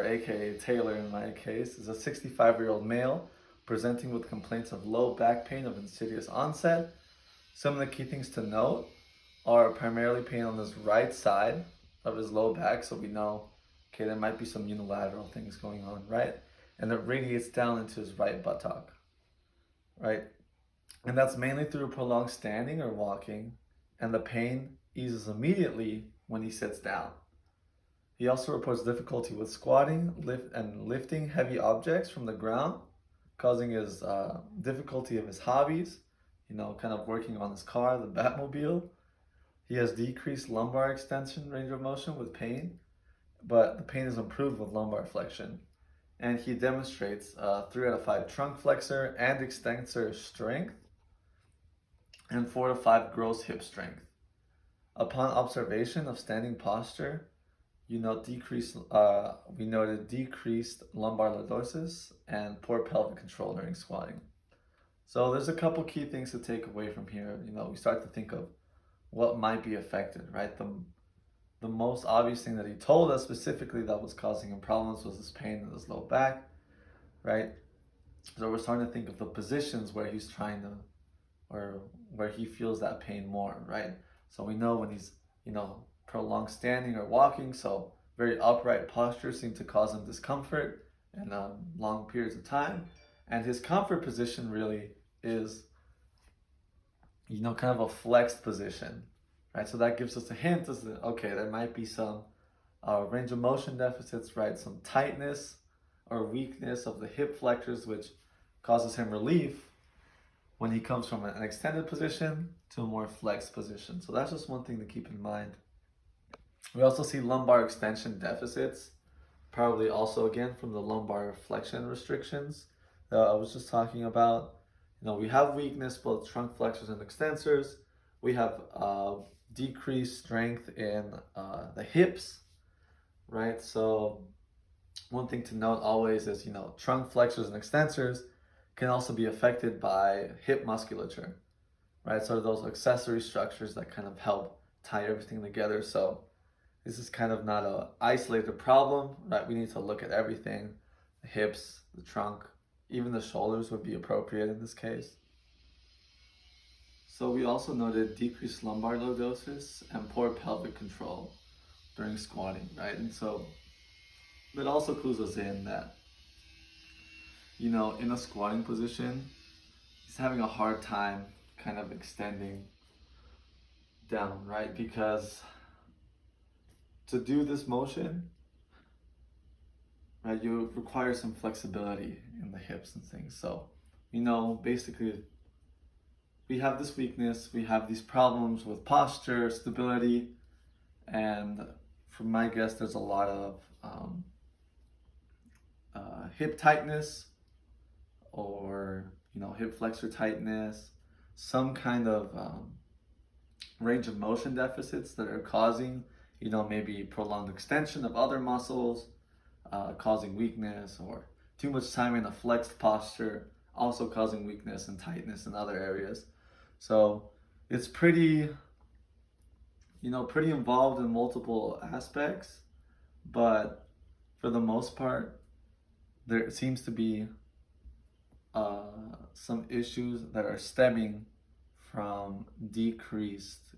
aka Taylor in my case, is a 65-year-old male presenting with complaints of low back pain of insidious onset. Some of the key things to note are primarily pain on his right side of his low back, so we know, okay, there might be some unilateral things going on, right? And it radiates down into his right buttock, right? And that's mainly through prolonged standing or walking, and the pain eases immediately when he sits down. He also reports difficulty with squatting and lifting heavy objects from the ground, causing his difficulty of his hobbies, kind of working on his car, the Batmobile. He has decreased lumbar extension range of motion with pain, but the pain is improved with lumbar flexion. And he demonstrates 3 out of 5 trunk flexor and extensor strength and 4 to 5 gross hip strength. Upon observation of standing posture, we noted decreased lumbar lordosis and poor pelvic control during squatting. So there's a couple key things to take away from here. We start to think of what might be affected, right? The most obvious thing that he told us specifically that was causing him problems was his pain in his low back, right? So we're starting to think of the positions where he's trying to, or where he feels that pain more, right? So we know when he's, prolonged standing or walking, so very upright posture seemed to cause him discomfort and long periods of time. And his comfort position really is, kind of a flexed position, right? So that gives us a hint as that, okay, there might be some range of motion deficits, right? Some tightness or weakness of the hip flexors, which causes him relief when he comes from an extended position to a more flexed position. So that's just one thing to keep in mind. We also see lumbar extension deficits, probably also again from the lumbar flexion restrictions that I was just talking about. We have weakness both trunk flexors and extensors. We have decreased strength in the hips, right? So one thing to note always is, trunk flexors and extensors can also be affected by hip musculature, right? So those accessory structures that kind of help tie everything together. So this is kind of not an isolated problem, right? We need to look at everything. The hips, the trunk, even the shoulders would be appropriate in this case. So we also noted decreased lumbar lordosis and poor pelvic control during squatting, right? And so that also clues us in that, in a squatting position, he's having a hard time kind of extending down, right? Because to do this motion, right, you require some flexibility in the hips and things. So, basically, we have this weakness, we have these problems with posture, stability, and from my guess, there's a lot of hip tightness or, hip flexor tightness, some kind of range of motion deficits that are causing, maybe prolonged extension of other muscles, causing weakness, or too much time in a flexed posture, also causing weakness and tightness in other areas. So it's pretty involved in multiple aspects, but for the most part, there seems to be some issues that are stemming from decreased,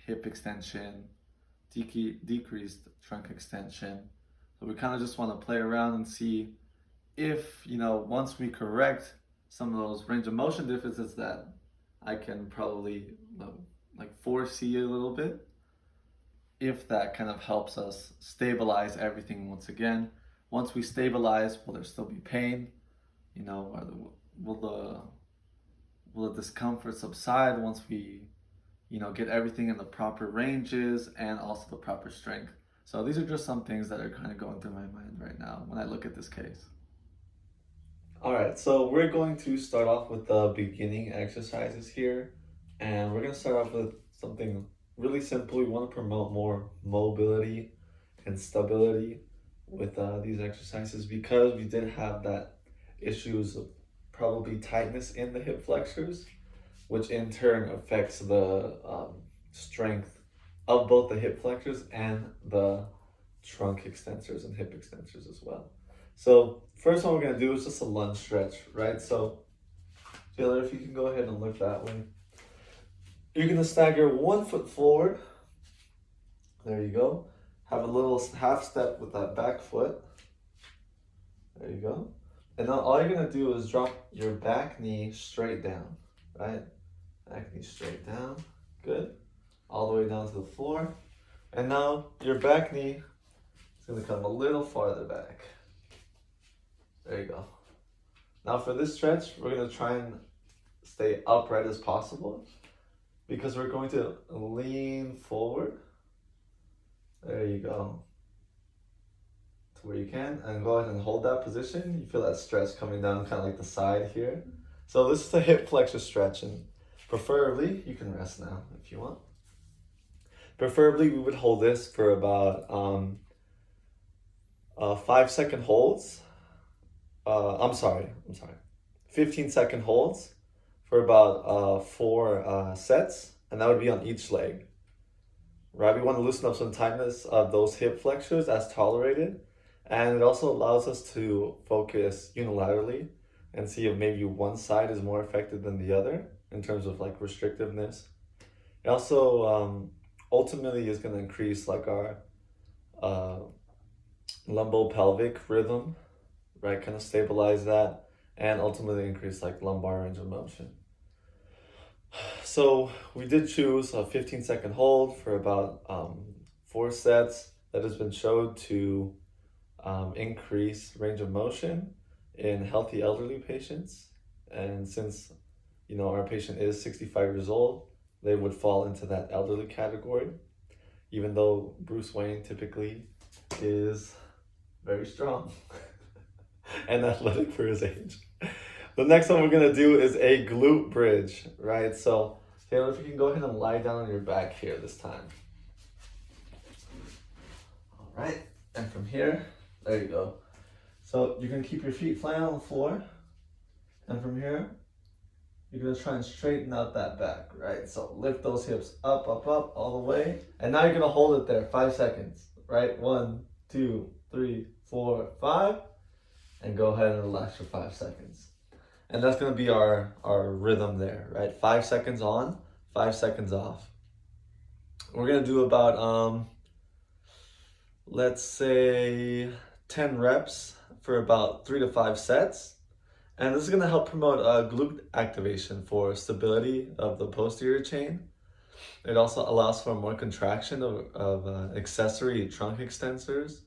hip extension, decreased trunk extension. So we kind of just want to play around and see if, once we correct some of those range of motion deficits that I can probably foresee a little bit, if that kind of helps us stabilize everything once again. Once we stabilize, will there still be pain? Will the discomfort subside once we get everything in the proper ranges and also the proper strength? So these are just some things that are kind of going through my mind right now when I look at this case. All right, so we're going to start off with the beginning exercises here, and we're going to start off with something really simple. We want to promote more mobility and stability with these exercises because we did have that issues of probably tightness in the hip flexors, which in turn affects the strength of both the hip flexors and the trunk extensors and hip extensors as well. So first one we're gonna do is just a lunge stretch, right? So Taylor, if you can go ahead and look that way. You're gonna stagger 1 foot forward. There you go. Have a little half step with that back foot. There you go. And now all you're gonna do is drop your back knee straight down, right? Back knee straight down. Good. All the way down to the floor. And now your back knee is gonna come a little farther back. There you go. Now for this stretch, we're gonna try and stay upright as possible because we're going to lean forward. There you go. To where you can, and go ahead and hold that position. You feel that stretch coming down kind of like the side here. So this is the hip flexor stretch, and preferably, you can rest now if you want. Preferably we would hold this for about 5-second holds. I'm sorry, 15-second holds for about 4 sets, and that would be on each leg. Right, we want to loosen up some tightness of those hip flexors as tolerated, and it also allows us to focus unilaterally and see if maybe one side is more effective than the other in terms of like restrictiveness. It also ultimately is going to increase like our lumbopelvic rhythm, right? Kind of stabilize that and ultimately increase like lumbar range of motion. So we did choose a 15-second hold for about 4 sets that has been shown to increase range of motion in healthy elderly patients. And since, you know, our patient is 65 years old, they would fall into that elderly category, even though Bruce Wayne typically is very strong and athletic for his age. The next one we're gonna do is a glute bridge, right? So Taylor, if you can go ahead and lie down on your back here this time. All right, and from here, there you go. So you're gonna keep your feet flat on the floor, and from here, you're gonna try and straighten out that back, right? So lift those hips up, up, up, all the way. And now you're gonna hold it there, 5 seconds, right? 1, 2, 3, 4, 5. And go ahead and relax for 5 seconds. And that's gonna be our rhythm there, right? 5 seconds on, 5 seconds off. We're gonna do about, let's say 10 reps for about 3 to 5 sets. And this is gonna help promote glute activation for stability of the posterior chain. It also allows for more contraction of accessory trunk extensors.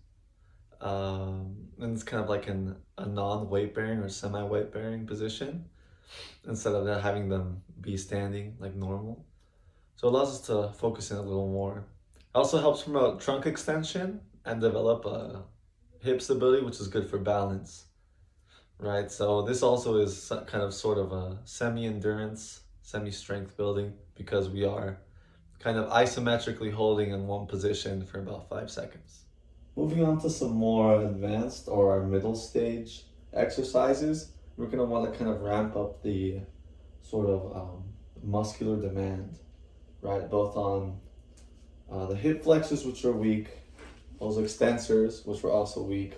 And it's kind of like in a non-weight bearing or semi-weight bearing position instead of having them be standing like normal. So it allows us to focus in a little more. It also helps promote trunk extension and develop hip stability, which is good for balance, right? So this also is kind of sort of a semi-endurance, semi-strength building because we are kind of isometrically holding in one position for about 5 seconds. Moving on to some more advanced or our middle stage exercises, we're going to want to kind of ramp up the sort of muscular demand, right? Both on the hip flexors, which are weak, those extensors, which were also weak,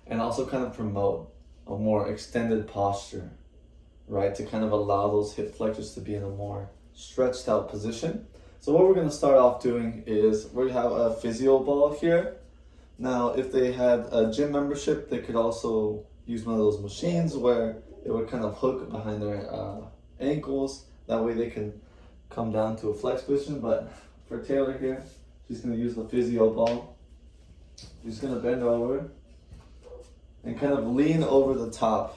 and also kind of promote a more extended posture, right? To kind of allow those hip flexors to be in a more stretched out position. So what we're going to start off doing is we have a physio ball here. Now, if they had a gym membership, they could also use one of those machines where it would kind of hook behind their ankles. That way they can come down to a flex position. But for Taylor here, she's going to use the physio ball. She's going to bend over and kind of lean over the top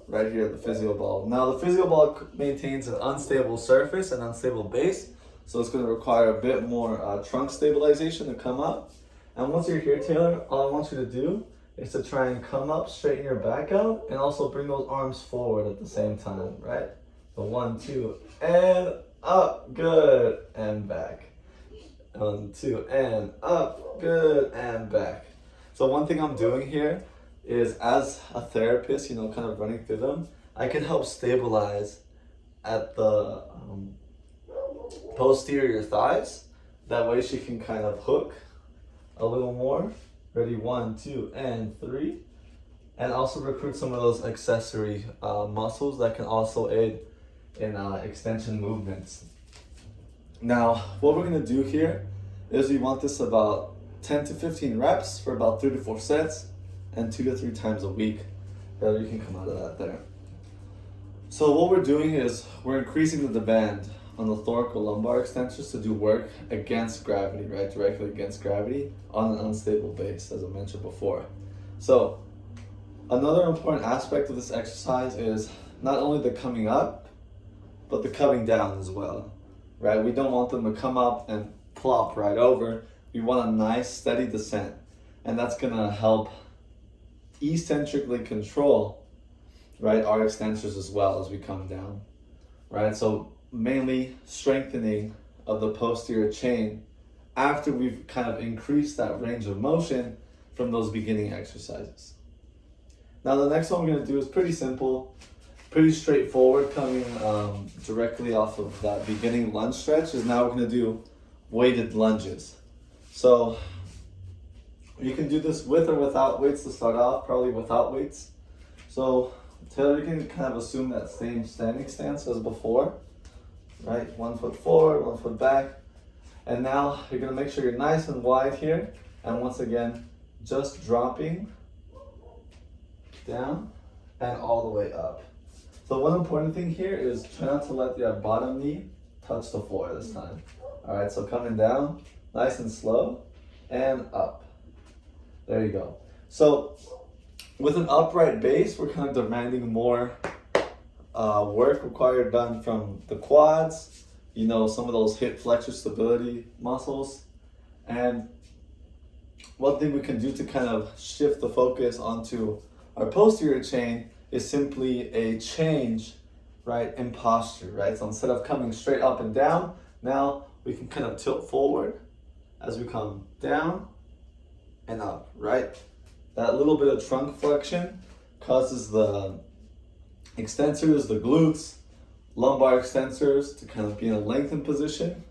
right here, the physio ball. Now, the physio ball maintains an unstable surface and unstable base. So it's going to require a bit more trunk stabilization to come up. And once you're here, Taylor, all I want you to do is to try and come up, straighten your back out, and also bring those arms forward at the same time, right? So 1, 2, and up, good, and back. 1, 2, and up, good, and back. So one thing I'm doing here is as a therapist, you know, kind of running through them, I can help stabilize at the posterior thighs. That way she can kind of hook a little more. Ready, 1, 2, and 3. And also recruit some of those accessory muscles that can also aid in extension movements. Now, what we're gonna do here is we want this about 10 to 15 reps for about 3 to 4 sets and 2 to 3 times a week. You can come out of that there. So what we're doing is we're increasing the demand on the thoracolumbar extensors to do work against gravity, right? Directly against gravity on an unstable base, as I mentioned before. So another important aspect of this exercise is not only the coming up, but the coming down as well, right? We don't want them to come up and plop right over. We want a nice steady descent, and that's gonna help eccentrically control, right, our extensors as well as we come down, right? So mainly strengthening of the posterior chain after we've kind of increased that range of motion from those beginning exercises. Now the next one we're gonna do is pretty simple, pretty straightforward, coming directly off of that beginning lunge stretch. Is now we're gonna do weighted lunges. So you can do this with or without weights to start off, probably without weights. So Taylor, you can kind of assume that same standing stance as before, right? 1 foot forward, 1 foot back. And now you're gonna make sure you're nice and wide here. And once again, just dropping down and all the way up. So one important thing here is try not to let your bottom knee touch the floor this time. All right, so coming down, nice and slow, and up. There you go. So with an upright base, we're kind of demanding more work required done from the quads, you know, some of those hip flexor stability muscles. And one thing we can do to kind of shift the focus onto our posterior chain is simply a change, right, in posture, right? So instead of coming straight up and down, now we can kind of tilt forward as we come down and up, right? That little bit of trunk flexion causes the extensors, the glutes, lumbar extensors to kind of be in a lengthened position.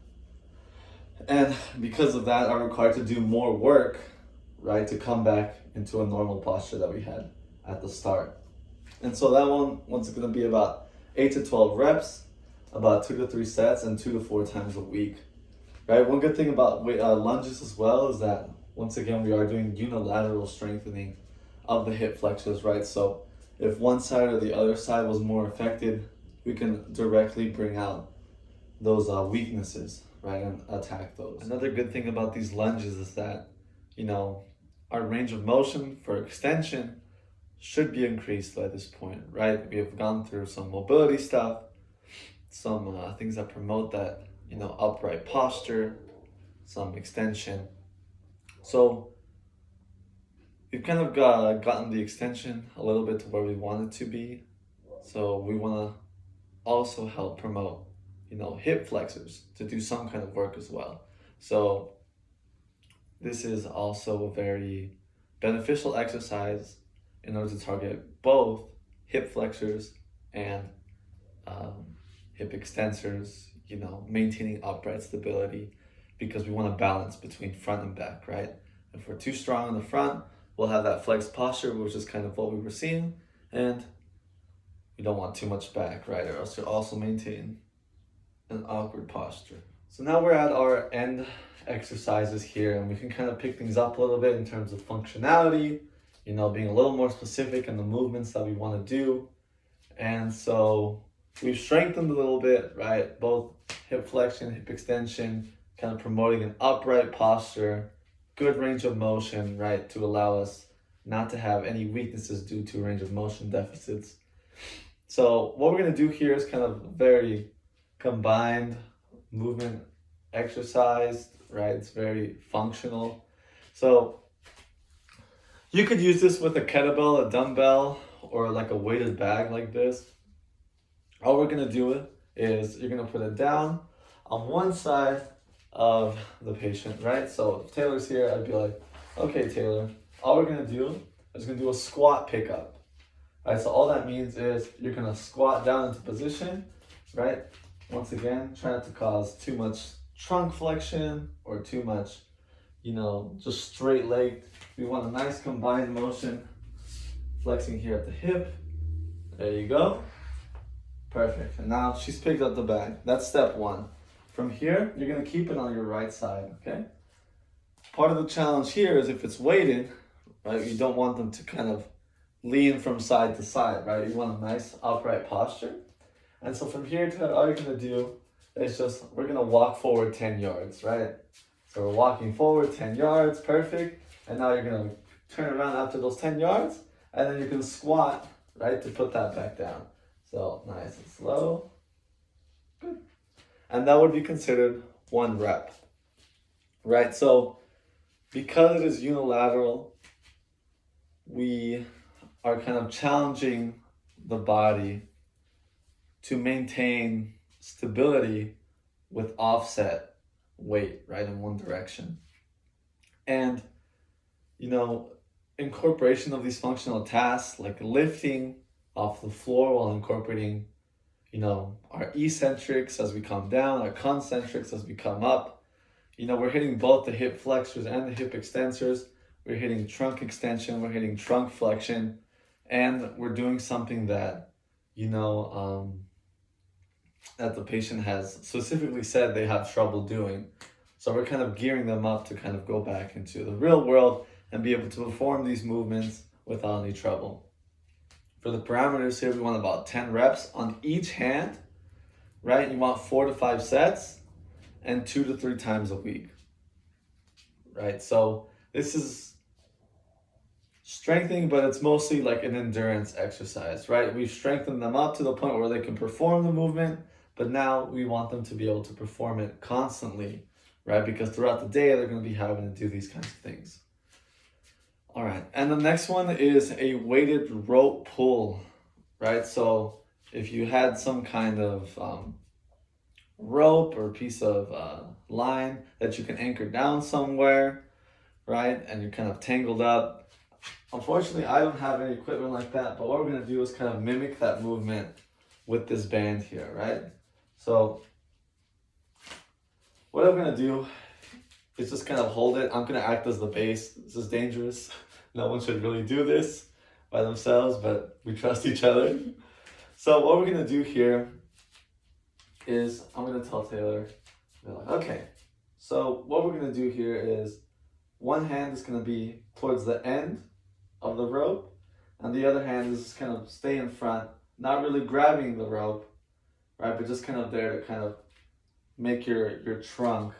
And because of that, are required to do more work, right, to come back into a normal posture that we had at the start. And so that one's going to be about 8 to 12 reps, about 2 to 3 sets, and 2 to 4 times a week. Right? One good thing about lunges as well is that, once again, we are doing unilateral strengthening of the hip flexors, right? So if one side or the other side was more affected, we can directly bring out those weaknesses, right, and attack those. Another good thing about these lunges is that, you know, our range of motion for extension should be increased by this point, right? We have gone through some mobility stuff, some things that promote that, you know, upright posture, some extension. So we've kind of gotten the extension a little bit to where we want it to be. So we want to also help promote, you know, hip flexors to do some kind of work as well. So this is also a very beneficial exercise in order to target both hip flexors and hip extensors, you know, maintaining upright stability, because we want to balance between front and back, right? If we're too strong in the front, we'll have that flexed posture, which is kind of what we were seeing, and we don't want too much back, right? Or else you'll also maintain an awkward posture. So now we're at our end exercises here, and we can kind of pick things up a little bit in terms of functionality, you know, being a little more specific in the movements that we want to do. And so we've strengthened a little bit, right? Both hip flexion, hip extension, kind of promoting an upright posture, good range of motion, right? To allow us not to have any weaknesses due to range of motion deficits. So what we're going to do here is kind of very combined movement exercise, right? It's very functional. So you could use this with a kettlebell, a dumbbell, or like a weighted bag like this. All we're gonna do is you're gonna put it down on one side of the patient, right? So if Taylor's here, I'd be like, okay, Taylor, all we're gonna do is gonna do a squat pickup. Right, so all that means is you're gonna squat down into position, right? Once again, try not to cause too much trunk flexion or too much, just straight leg. We want a nice combined motion, flexing here at the hip. There you go. Perfect. And now she's picked up the bag. That's step one. From here, you're gonna keep it on your right side, okay? Part of the challenge here is if it's weighted, right, you don't want them to kind of lean from side to side, right? You want a nice upright posture. And so from here to all you're gonna do is we're gonna walk forward 10 yards, right? So we're walking forward 10 yards, perfect. And now you're gonna turn around after those 10 yards, and then you can squat, right, to put that back down. So nice and slow, good. And that would be considered 1 rep, right? So because it is unilateral, we are kind of challenging the body to maintain stability with offset weight, right, in one direction. And, incorporation of these functional tasks, like lifting off the floor while incorporating, our eccentrics as we come down, our concentrics as we come up. We're hitting both the hip flexors and the hip extensors. We're hitting trunk extension, we're hitting trunk flexion, and we're doing something that, that the patient has specifically said they have trouble doing. So we're kind of gearing them up to kind of go back into the real world and be able to perform these movements without any trouble. For the parameters here, we want about 10 reps on each hand, right? You want 4 to 5 sets and 2 to 3 times a week, right? So this is strengthening, but it's mostly like an endurance exercise, right? We've strengthened them up to the point where they can perform the movement, but now we want them to be able to perform it constantly, right? Because throughout the day, they're going to be having to do these kinds of things. All right, and the next one is a weighted rope pull, right? So if you had some kind of rope or piece of line that you can anchor down somewhere, right? And you're kind of tangled up. Unfortunately, I don't have any equipment like that, but what we're gonna do is kind of mimic that movement with this band here, right? So what I'm gonna do is just kind of hold it. I'm gonna act as the base. This is dangerous. No one should really do this by themselves, but we trust each other. So what we're gonna do here is I'm gonna tell Taylor, okay, so what we're gonna do here is one hand is gonna be towards the end of the rope, and the other hand is just kind of stay in front, not really grabbing the rope, right, but just kind of there to kind of make your trunk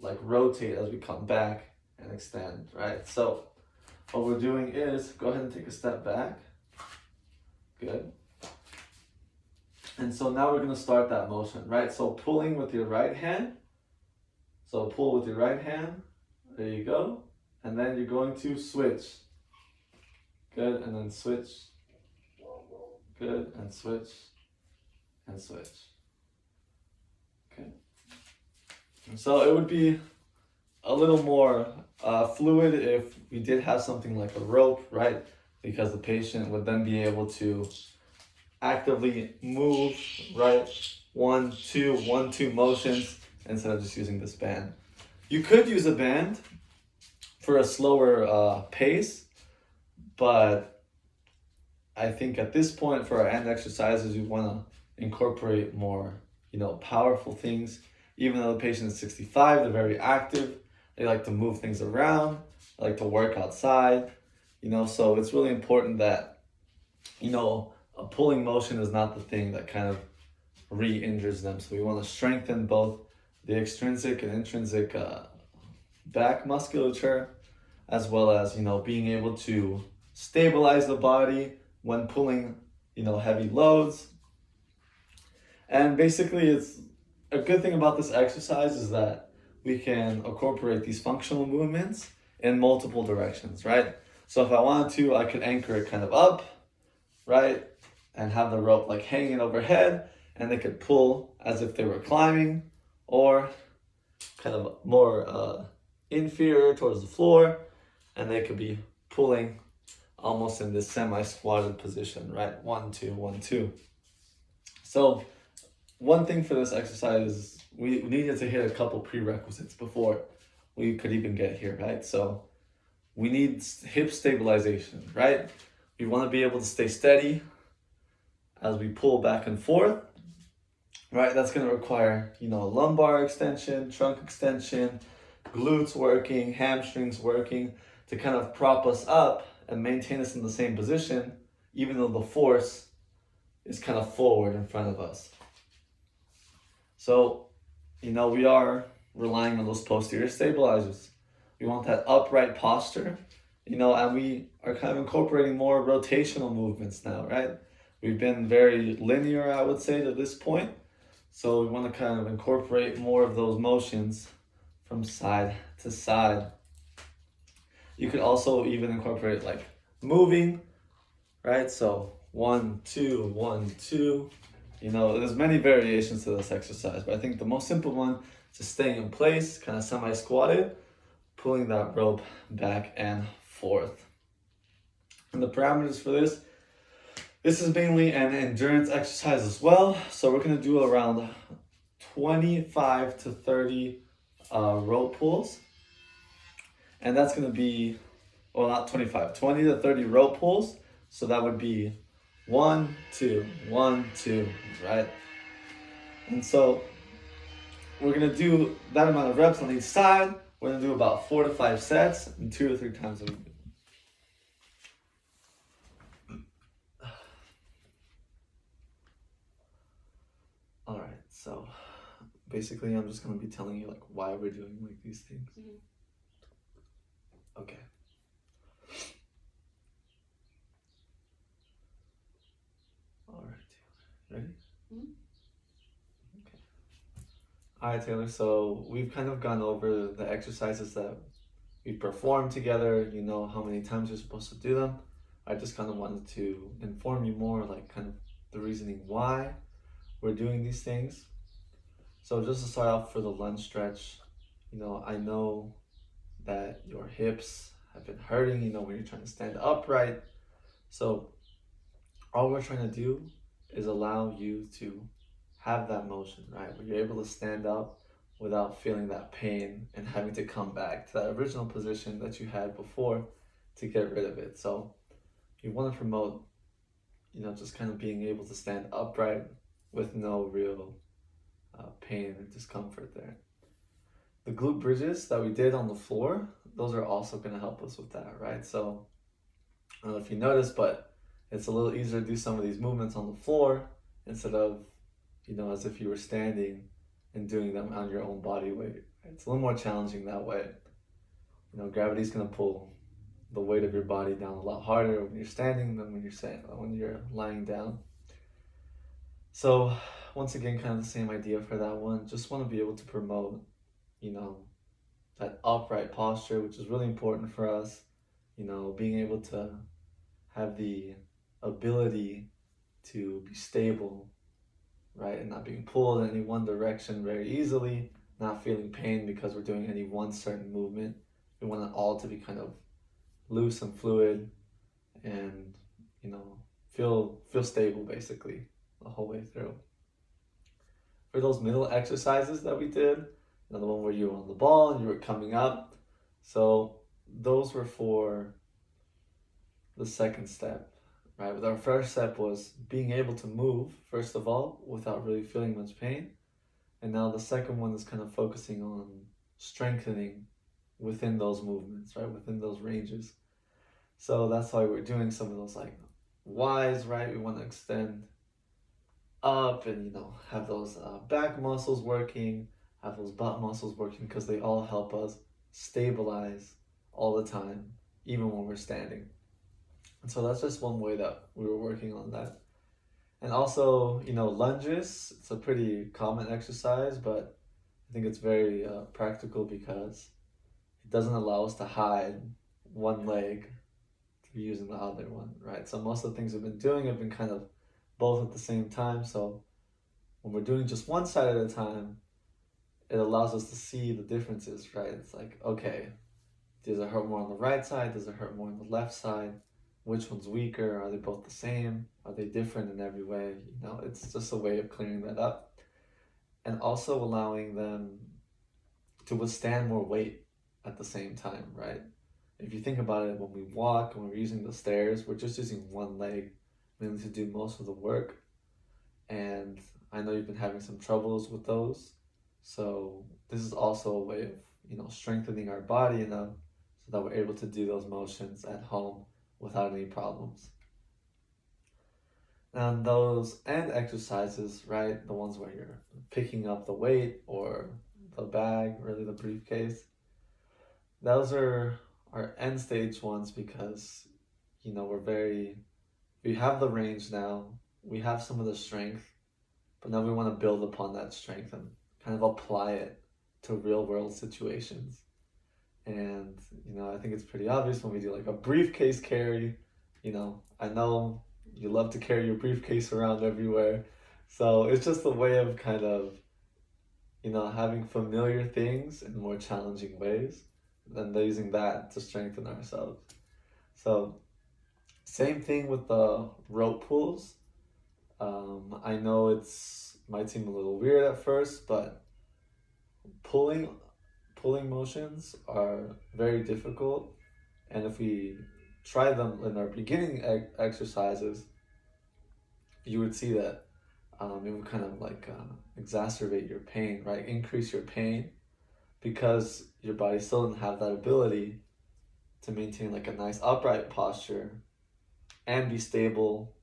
like rotate as we come back and extend, right? So what we're doing is go ahead and take a step back. Good. And so now we're going to start that motion, right? So pulling with your right hand. So pull with your right hand. There you go. And then you're going to switch. Good. And then switch. Good. And switch. And switch. Okay. And so it would be a little more fluid if we did have something like a rope, right? Because the patient would then be able to actively move, right? 1, 2, 1, 2 motions instead of just using this band. You could use a band for a slower pace, but I think at this point for our end exercises, we want to incorporate more, powerful things. Even though the patient is 65, they're very active. They like to move things around. They like to work outside, so it's really important that, a pulling motion is not the thing that kind of re-injures them. So we want to strengthen both the extrinsic and intrinsic back musculature, as well as, being able to stabilize the body when pulling, heavy loads. And basically it's a good thing about this exercise is that we can incorporate these functional movements in multiple directions, right? So if I wanted to, I could anchor it kind of up, right? And have the rope like hanging overhead, and they could pull as if they were climbing, or kind of more inferior towards the floor, and they could be pulling almost in this semi-squatted position, right? 1, 2, 1, 2. So one thing for this exercise is we needed to hit a couple prerequisites before we could even get here, right? So we need hip stabilization, right? We want to be able to stay steady as we pull back and forth, right? That's going to require, lumbar extension, trunk extension, glutes working, hamstrings working to kind of prop us up and maintain us in the same position, even though the force is kind of forward in front of us. So, we are relying on those posterior stabilizers. We want that upright posture, and we are kind of incorporating more rotational movements now, right? We've been very linear, I would say, to this point. So we want to kind of incorporate more of those motions from side to side. You could also even incorporate like moving, right? So 1, 2, 1, 2. There's many variations to this exercise, but I think the most simple one is just staying in place, kind of semi-squatted, pulling that rope back and forth. And the parameters for this is mainly an endurance exercise as well. So we're going to do around 25 to 30 rope pulls. And that's going to be, well, not 25, 20 to 30 rope pulls. So that would be 1, 2, 1, 2, right? And so we're going to do that amount of reps on each side. We're going to do about 4 to 5 sets and 2 to 3 times a week. All right, so basically I'm just going to be telling you like why we're doing like these things. Okay. All right, Taylor, ready? Okay. All right, Taylor, so we've kind of gone over the exercises that we performed together. You know how many times you're supposed to do them. I just kind of wanted to inform you more, like kind of the reasoning why we're doing these things. So just to start off for the lunge stretch, I know that your hips have been hurting, when you're trying to stand upright. So all we're trying to do is allow you to have that motion, right? Where you're able to stand up without feeling that pain and having to come back to that original position that you had before to get rid of it. So you want to promote, just kind of being able to stand upright with no real pain or discomfort there. The glute bridges that we did on the floor, those are also going to help us with that, right? So I don't know if you noticed, but it's a little easier to do some of these movements on the floor instead of, as if you were standing and doing them on your own body weight. It's a little more challenging that way. Gravity's going to pull the weight of your body down a lot harder when you're standing than when you're lying down. So once again, kind of the same idea for that one. Just want to be able to promote, that upright posture, which is really important for us. Being able to have the ability to be stable, right? And not being pulled in any one direction very easily, not feeling pain because we're doing any one certain movement. We want it all to be kind of loose and fluid and, feel stable basically the whole way through. For those middle exercises that we did, the one where you were on the ball and you were coming up, so those were for the second step, right? With our first step was being able to move, first of all, without really feeling much pain. And now the second one is kind of focusing on strengthening within those movements, right? Within those ranges. So that's why we're doing some of those like Ys, right? We want to extend up and, have those back muscles working, have those butt muscles working, because they all help us stabilize all the time, even when we're standing. And so that's just one way that we were working on that. And also, lunges, it's a pretty common exercise, but I think it's very practical because it doesn't allow us to hide one leg through using the other one, right? So most of the things we've been doing have been kind of both at the same time. So when we're doing just one side at a time, it allows us to see the differences, right? It's like, okay, does it hurt more on the right side? Does it hurt more on the left side? Which one's weaker? Are they both the same? Are they different in every way? It's just a way of clearing that up. and also allowing them to withstand more weight at the same time, right? If you think about it, when we walk, when we're using the stairs, we're just using one leg mainly to do most of the work. And I know you've been having some troubles with those. So this is also a way of, strengthening our body enough so that we're able to do those motions at home without any problems. And those end exercises, right? The ones where you're picking up the weight or the bag, really the briefcase, those are our end stage ones because, we have the range now, we have some of the strength, but now we want to build upon that strength and kind of apply it to real world situations. And, I think it's pretty obvious when we do like a briefcase carry. I know you love to carry your briefcase around everywhere. So it's just a way of kind of, having familiar things in more challenging ways and using that to strengthen ourselves. So, same thing with the rope pulls. I know it's might seem a little weird at first, but pulling pulling motions are very difficult, and if we try them in our beginning exercises, you would see that it would kind of like exacerbate your pain, right? Increase your pain because your body still doesn't have that ability to maintain like a nice upright posture and be stable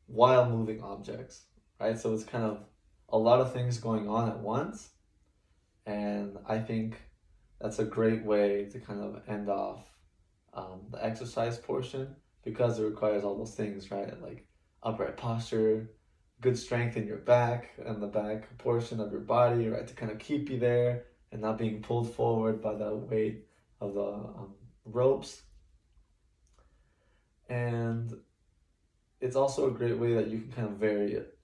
while moving objects, right? So it's kind of a lot of things going on at once, and I think that's a great way to kind of end off the exercise portion because it requires all those things, right? Like upright posture, good strength in your back and the back portion of your body, right? To kind of keep you there and not being pulled forward by the weight of the ropes. And it's also a great way that you can kind of vary it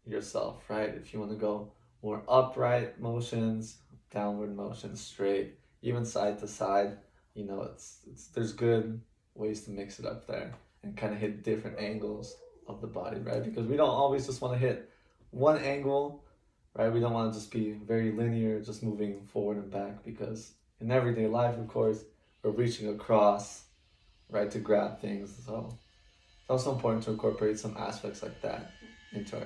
yourself, right? If you want to go more upright motions, downward motions, straight, even side to side, it's there's good ways to mix it up there and kind of hit different angles of the body, right? Because we don't always just want to hit one angle, right? We don't want to just be very linear, just moving forward and back because in everyday life, of course, we're reaching across, right, to grab things. So it's also important to incorporate some aspects like that into our